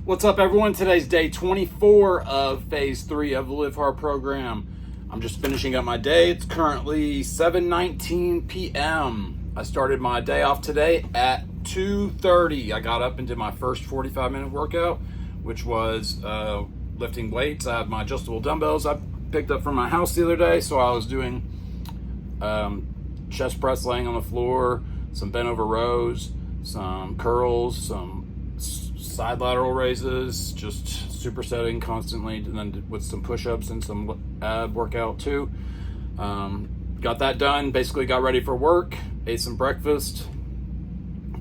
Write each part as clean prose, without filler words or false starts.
What's up, everyone? Today's day 24 of phase 3 of the Live Hard program. I'm just finishing up my day. It's currently 7:19 p.m. I started my day off today at 2:30. I got up and did my first 45-minute workout, which was lifting weights. I have my adjustable dumbbells I picked up from my house the other day, so I was doing chest press laying on the floor, some bent over rows, some curls, some side lateral raises, just supersetting constantly, and then with some push-ups and some ab workout too. Got that done, basically got ready for work, ate some breakfast,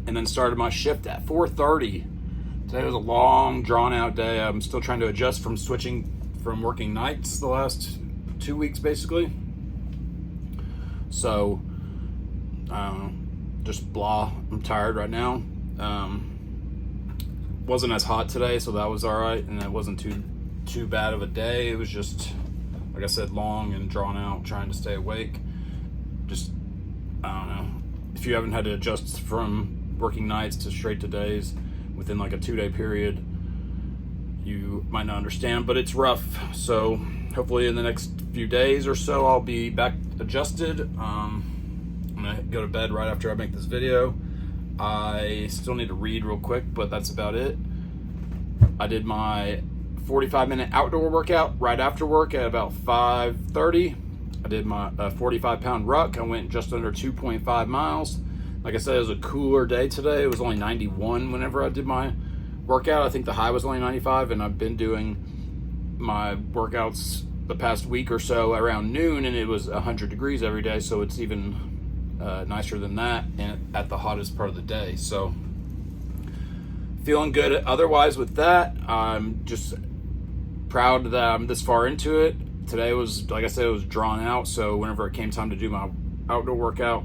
and then started my shift at 4:30. Today was a long, drawn-out day. I'm still trying to adjust from switching from working nights the last 2 weeks, basically. So, just blah. I'm tired right now. Wasn't as hot today, so that was all right, and it wasn't too bad of a day. It was just, like I said, long and drawn out, trying to stay awake. Just, I don't know. If you haven't had to adjust from working nights to straight to days within like a 2-day period, you might not understand, but it's rough. So hopefully in the next few days or so, I'll be back adjusted. I'm gonna go to bed right after I make this video. I still need to read real quick, but that's about it. I did my 45-minute outdoor workout right after work at about 5:30. I did my 45-pound ruck. I went just under 2.5 miles. Like I said, it was a cooler day today. It was only 91 whenever I did my workout. I think the high was only 95, and I've been doing my workouts the past week or so around noon, and it was 100 degrees every day, so it's even nicer than that, and at the hottest part of the day. So feeling good otherwise with that. I'm just proud that I'm this far into it. Today was, like I said, it was drawn out, so whenever it came time to do my outdoor workout,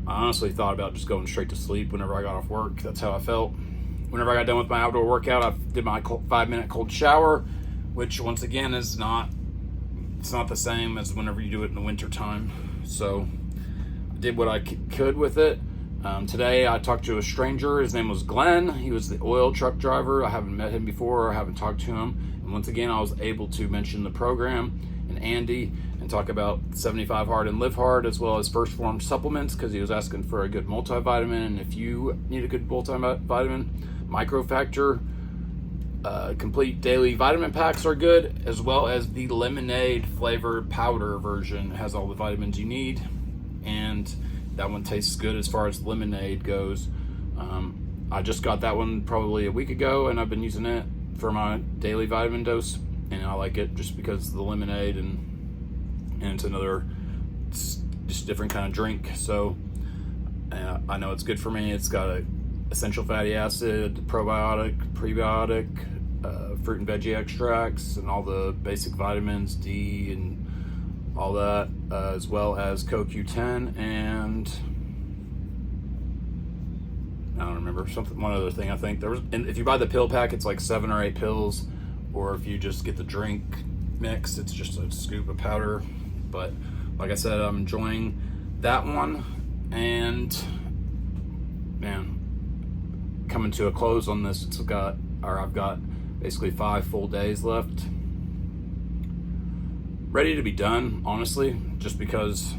I honestly thought about just going straight to sleep whenever I got off work. That's how I felt. Whenever I got done with my outdoor workout, I did my 5-minute cold shower, which once again it's not the same as whenever you do it in the winter time. So did what I could with it. Today I talked to a stranger. His name was Glenn. He was the oil truck driver. I haven't met him before. I haven't talked to him. And once again, I was able to mention the program and Andy and talk about 75 Hard and Live Hard, as well as First Form supplements, because he was asking for a good multivitamin. And if you need a good multivitamin, Microfactor complete daily vitamin packs are good, as well as the lemonade flavored powder version. It has all the vitamins you need, and that one tastes good as far as lemonade goes. I just got that one probably a week ago, and I've been using it for my daily vitamin dose, and I like it just because of the lemonade, and it's another just different kind of drink. So I know it's good for me. It's got a essential fatty acid, probiotic, prebiotic, fruit and veggie extracts, and all the basic vitamins, D and all that, as well as CoQ10, and I don't remember, one other thing. I think there was, and if you buy the pill pack, it's like 7 or 8 pills, or if you just get the drink mix, it's just a scoop of powder. But like I said, I'm enjoying that one, and man, coming to a close on this. I've got basically 5 full days left, ready to be done, honestly, just because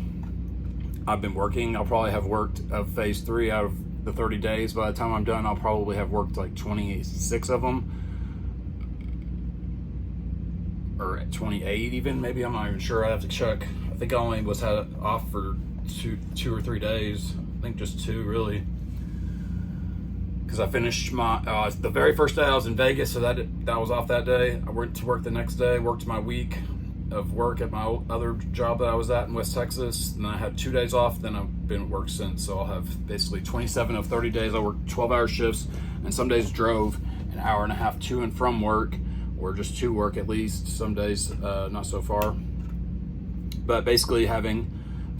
I've been working. I'll probably have worked of phase 3 out of the 30 days. By the time I'm done, I'll probably have worked like 26 of them, or 28 even, maybe. I'm not even sure. I have to check. I think I only had off for two or 3 days. I think just 2, really, because I finished my the very first day I was in Vegas, so that was off that day. I went to work the next day, worked my week of work at my other job that I was at in West Texas, and then I had 2 days off. Then I've been at work since, so I'll have basically 27 of 30 days. I worked 12-hour shifts, and some days drove an hour and a half to and from work, or just to work at least. Some days not so far, but basically having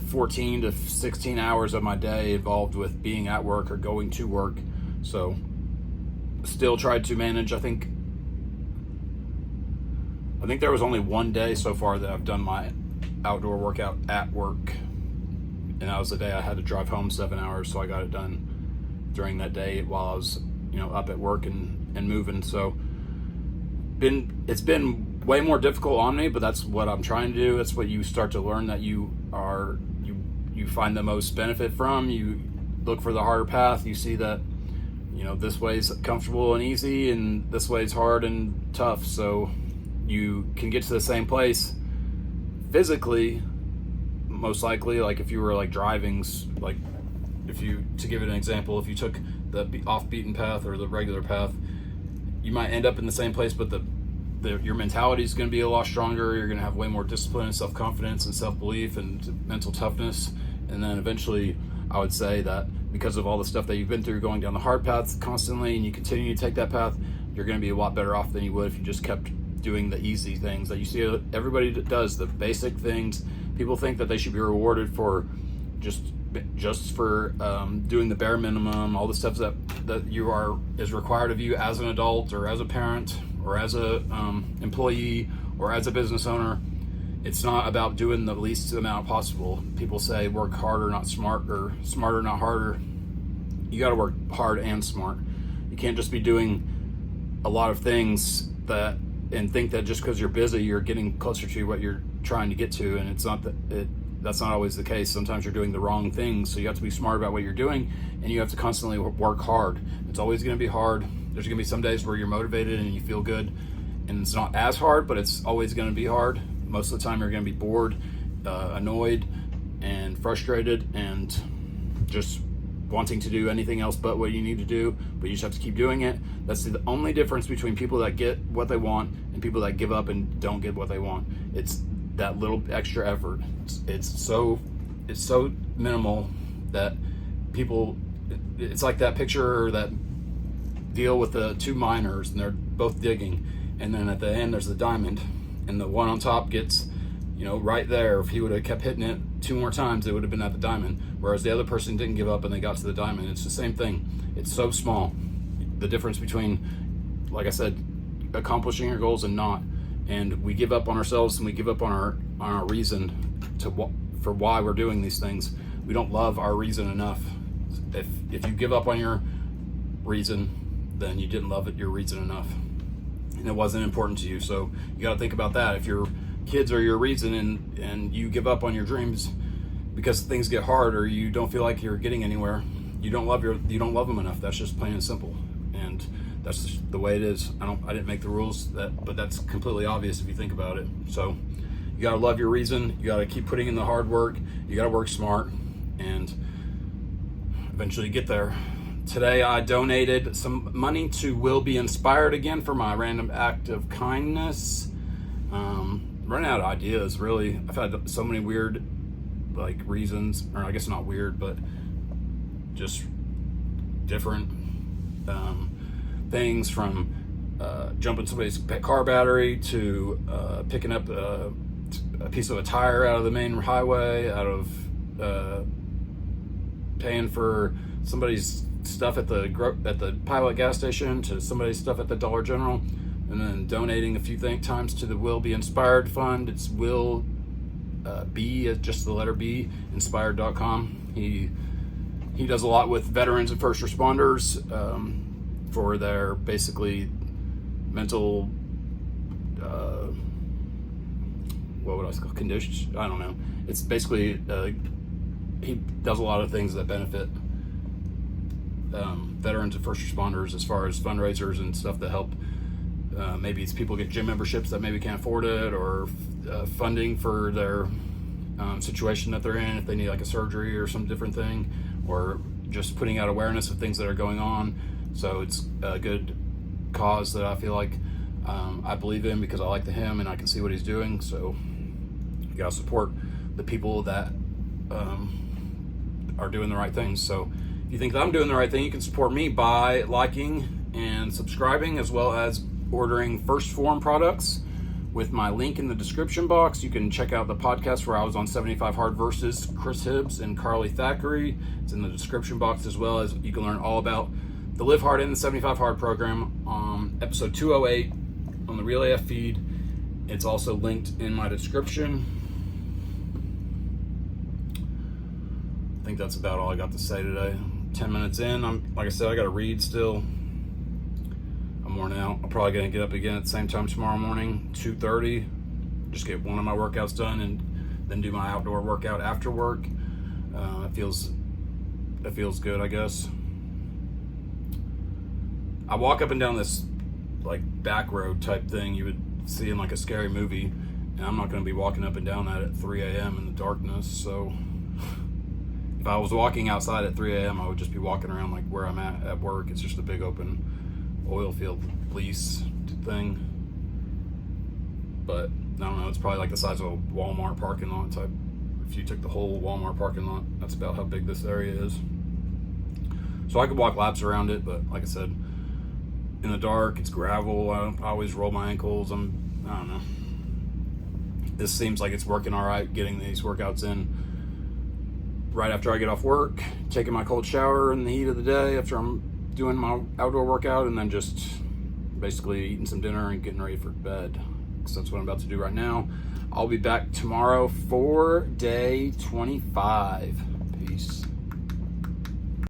14 to 16 hours of my day involved with being at work or going to work. So still tried to manage. I think there was only 1 day so far that I've done my outdoor workout at work, and that was the day I had to drive home 7 hours, so I got it done during that day while I was up at work and and moving. So it's been way more difficult on me, but that's what I'm trying to do. That's what you start to learn, that you find the most benefit from. You look for the harder path. You see that, this way's comfortable and easy, and this way's hard and tough. So you can get to the same place physically, most likely. Like if you were like driving, like to give it an example, if you took the off-beaten path or the regular path, you might end up in the same place, but your mentality is going to be a lot stronger. You're going to have way more discipline and self-confidence and self-belief and mental toughness. And then eventually, I would say that because of all the stuff that you've been through going down the hard paths constantly, and you continue to take that path, you're going to be a lot better off than you would if you just kept doing the easy things that you see everybody does, the basic things. People think that they should be rewarded for just for doing the bare minimum, all the stuff that is required of you as an adult or as a parent or as a employee or as a business owner. It's not about doing the least amount possible. People say work harder, not smart, or smarter, not harder. You got to work hard and smart. You can't just be doing a lot of things and think that just because you're busy, you're getting closer to what you're trying to get to. And it's not that's not always the case. Sometimes you're doing the wrong things. So you have to be smart about what you're doing, and you have to constantly work hard. It's always going to be hard. There's going to be some days where you're motivated and you feel good, and it's not as hard, but it's always going to be hard. Most of the time you're going to be bored, annoyed, and frustrated, and just wanting to do anything else but what you need to do, but you just have to keep doing it. That's the only difference between people that get what they want and people that give up and don't get what they want. It's that little extra effort. It's so minimal that people, it's like that picture or that deal with the two miners, and they're both digging, and then at the end there's the diamond, and the one on top gets, right there. If he would have kept hitting it 2 more times, it would have been at the diamond, whereas the other person didn't give up and they got to the diamond. It's the same thing. It's so small, the difference between, like I said, accomplishing your goals and not. And we give up on ourselves, and we give up on our reason for why we're doing these things. We don't love our reason enough. If you give up on your reason, then you didn't love your reason enough, and it wasn't important to you. So you got to think about that. If your kids are your reason, and you give up on your dreams because things get hard, or you don't feel like you're getting anywhere, you don't love them enough. That's just plain and simple. And that's just the way it is. I didn't make the rules, but that's completely obvious if you think about it. So you got to love your reason. You got to keep putting in the hard work. You got to work smart, and eventually get there. Today I donated some money to Will Be Inspired again for my random act of kindness. Running out of ideas, really. I've had so many weird reasons, or I guess not weird, but just different things, from jumping somebody's car battery to picking up a piece of a tire out of the main highway, out of paying for somebody's stuff at the Pilot gas station, to somebody's stuff at the Dollar General, and then donating a few times to the Will Be Inspired Fund. It's Will B, just the letter B, inspired.com. He does a lot with veterans and first responders for their basically mental what would I call conditions? I don't know. It's basically he does a lot of things that benefit veterans and first responders, as far as fundraisers and stuff that help. Maybe it's people get gym memberships that maybe can't afford it, or funding for their situation that they're in, if they need like a surgery or some different thing, or just putting out awareness of things that are going on. So it's a good cause that I feel like I believe in, because I like him and I can see what he's doing. So you gotta support the people that are doing the right things. So if you think that I'm doing the right thing, you can support me by liking and subscribing, as well as ordering First Form products with my link in the description box. You can check out the podcast where I was on 75 Hard versus Chris Hibbs and Carly Thackeray. It's in the description box, as well as you can learn all about the Live Hard and the 75 Hard program on episode 208 on the Real AF feed. It's also linked in my description. I think that's about all I got to say today. 10 minutes in. Like I said, I got to read still. I'm I'm worn out. I'm probably gonna get up again at the same time tomorrow morning, 2:30. Just get one of my workouts done and then do my outdoor workout after work. It feels good, I guess. I walk up and down this like back road type thing you would see in like a scary movie, and I'm not going to be walking up and down that at 3 a.m. in the darkness. So if I was walking outside at 3 a.m., I would just be walking around like where I'm at work. It's just a big open oil field lease thing. But I don't know, it's probably like the size of a Walmart parking lot type. If you took the whole Walmart parking lot, that's about how big this area is. So I could walk laps around it, but like I said, in the dark, it's gravel. I always roll my ankles. I don't know. This seems like it's working all right, getting these workouts in right after I get off work, taking my cold shower in the heat of the day after I'm doing my outdoor workout, and then just basically eating some dinner and getting ready for bed. So that's what I'm about to do right now. I'll be back tomorrow for day 25. Peace.